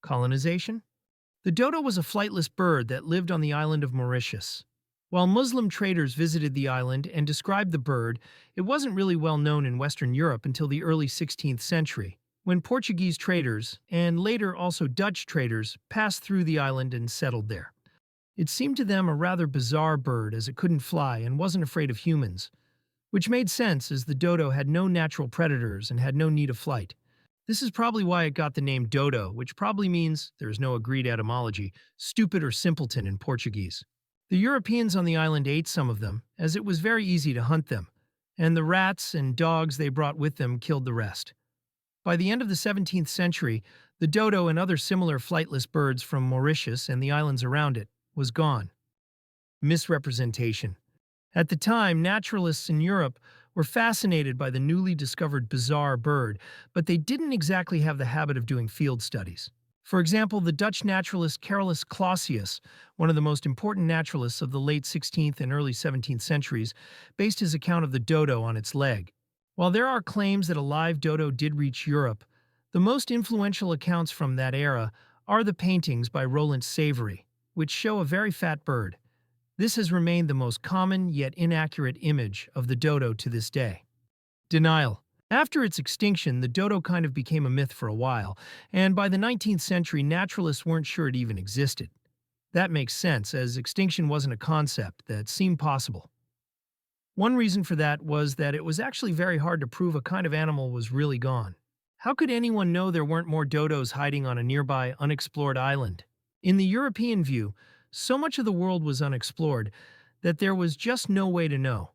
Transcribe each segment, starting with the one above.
Colonization? The dodo was a flightless bird that lived on the island of Mauritius. While Muslim traders visited the island and described the bird, it wasn't really well known in Western Europe until the early 16th century, when Portuguese traders, and later also Dutch traders, passed through the island and settled there. It seemed to them a rather bizarre bird as it couldn't fly and wasn't afraid of humans, which made sense as the dodo had no natural predators and had no need of flight. This is probably why it got the name dodo, which probably means, there is no agreed etymology, stupid or simpleton in Portuguese. The Europeans on the island ate some of them, as it was very easy to hunt them, and the rats and dogs they brought with them killed the rest. By the end of the 17th century, the dodo and other similar flightless birds from Mauritius and the islands around it was gone. Misrepresentation. At the time, naturalists in Europe were fascinated by the newly discovered bizarre bird, but they didn't exactly have the habit of doing field studies. For example, the Dutch naturalist Carolus Clausius, one of the most important naturalists of the late 16th and early 17th centuries, based his account of the dodo on its leg. While there are claims that a live dodo did reach Europe, the most influential accounts from that era are the paintings by Roland Savory, which show a very fat bird. This has remained the most common yet inaccurate image of the dodo to this day. Denial. After its extinction, the dodo kind of became a myth for a while, and by the 19th century, naturalists weren't sure it even existed. That makes sense, as extinction wasn't a concept that seemed possible. One reason for that was that it was actually very hard to prove a kind of animal was really gone. How could anyone know there weren't more dodos hiding on a nearby, unexplored island? In the European view, so much of the world was unexplored that there was just no way to know.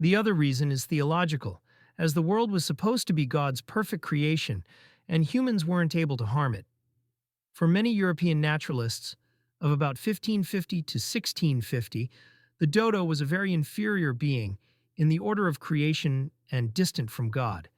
The other reason is theological, as the world was supposed to be God's perfect creation, and humans weren't able to harm it. For many European naturalists, of about 1550 to 1650, the dodo was a very inferior being in the order of creation and distant from God.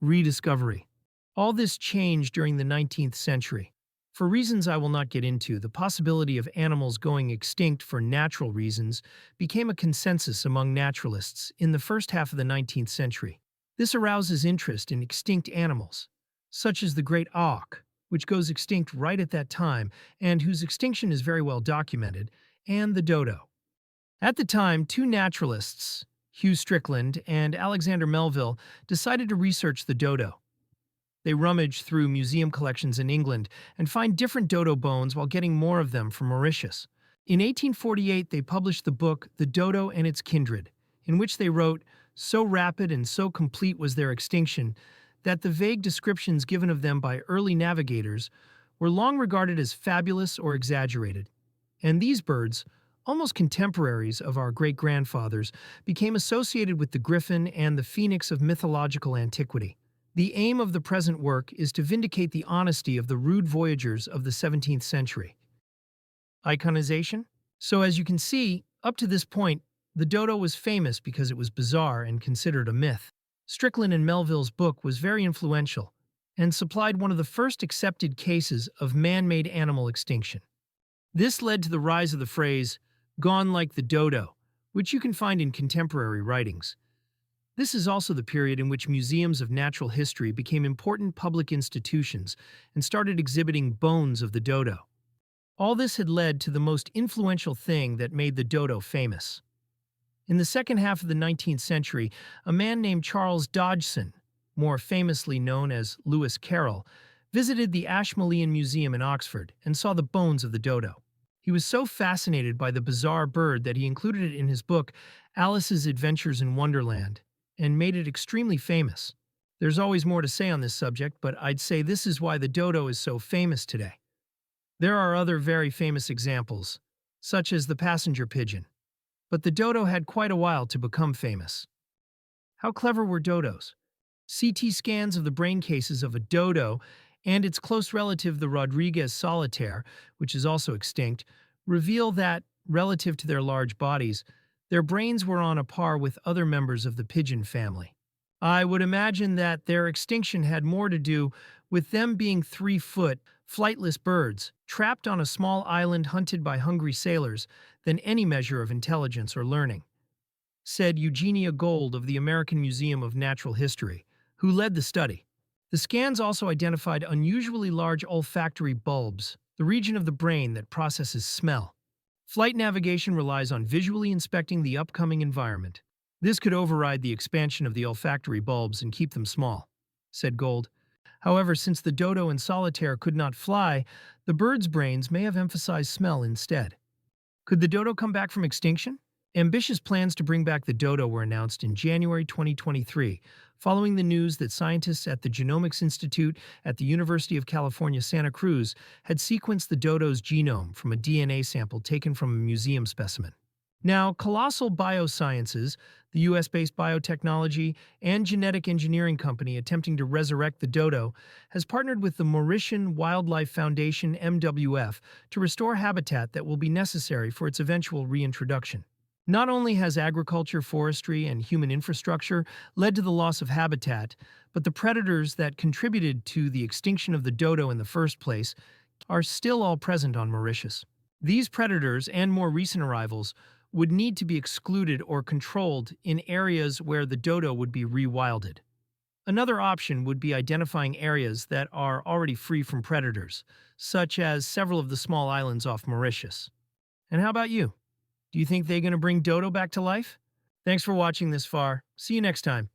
Rediscovery. All this changed during the 19th century. For reasons I will not get into, the possibility of animals going extinct for natural reasons became a consensus among naturalists in the first half of the 19th century. This arouses interest in extinct animals, such as the great auk, which goes extinct right at that time and whose extinction is very well documented, and the dodo. At the time, two naturalists, Hugh Strickland and Alexander Melville, decided to research the dodo. They rummage through museum collections in England and find different dodo bones while getting more of them from Mauritius. In 1848, they published the book The Dodo and Its Kindred, in which they wrote, "So rapid and so complete was their extinction that the vague descriptions given of them by early navigators were long regarded as fabulous or exaggerated. And these birds, almost contemporaries of our great-grandfathers, became associated with the griffin and the phoenix of mythological antiquity. The aim of the present work is to vindicate the honesty of the rude voyagers of the 17th century." Iconization? So as you can see, up to this point, the dodo was famous because it was bizarre and considered a myth. Strickland and Melville's book was very influential and supplied one of the first accepted cases of man-made animal extinction. This led to the rise of the phrase, "gone like the dodo," which you can find in contemporary writings. This is also the period in which museums of natural history became important public institutions and started exhibiting bones of the dodo. All this had led to the most influential thing that made the dodo famous. In the second half of the 19th century, a man named Charles Dodgson, more famously known as Lewis Carroll, visited the Ashmolean Museum in Oxford and saw the bones of the dodo. He was so fascinated by the bizarre bird that he included it in his book, Alice's Adventures in Wonderland, and made it extremely famous. There's always more to say on this subject, but I'd say this is why the dodo is so famous today. There are other very famous examples, such as the passenger pigeon, but the dodo had quite a while to become famous. How clever were dodos? CT scans of the brain cases of a dodo and its close relative the Rodriguez solitaire, which is also extinct, reveal that, relative to their large bodies, their brains were on a par with other members of the pigeon family. I would imagine that their extinction had more to do with them being 3-foot, flightless birds, trapped on a small island hunted by hungry sailors, than any measure of intelligence or learning, said Eugenia Gold of the American Museum of Natural History, who led the study. The scans also identified unusually large olfactory bulbs, the region of the brain that processes smell. Flight navigation relies on visually inspecting the upcoming environment. This could override the expansion of the olfactory bulbs and keep them small, said Gold. However, since the dodo and solitaire could not fly, the birds' brains may have emphasized smell instead. Could the dodo come back from extinction? Ambitious plans to bring back the dodo were announced in January 2023, following the news that scientists at the Genomics Institute at the University of California, Santa Cruz had sequenced the dodo's genome from a DNA sample taken from a museum specimen. Now, Colossal Biosciences, the US-based biotechnology and genetic engineering company attempting to resurrect the dodo, has partnered with the Mauritian Wildlife Foundation (MWF) to restore habitat that will be necessary for its eventual reintroduction. Not only has agriculture, forestry, and human infrastructure led to the loss of habitat, but the predators that contributed to the extinction of the dodo in the first place are still all present on Mauritius. These predators and more recent arrivals would need to be excluded or controlled in areas where the dodo would be rewilded. Another option would be identifying areas that are already free from predators, such as several of the small islands off Mauritius. And how about you? Do you think they're going to bring Dodo back to life? Thanks for watching this far. See you next time.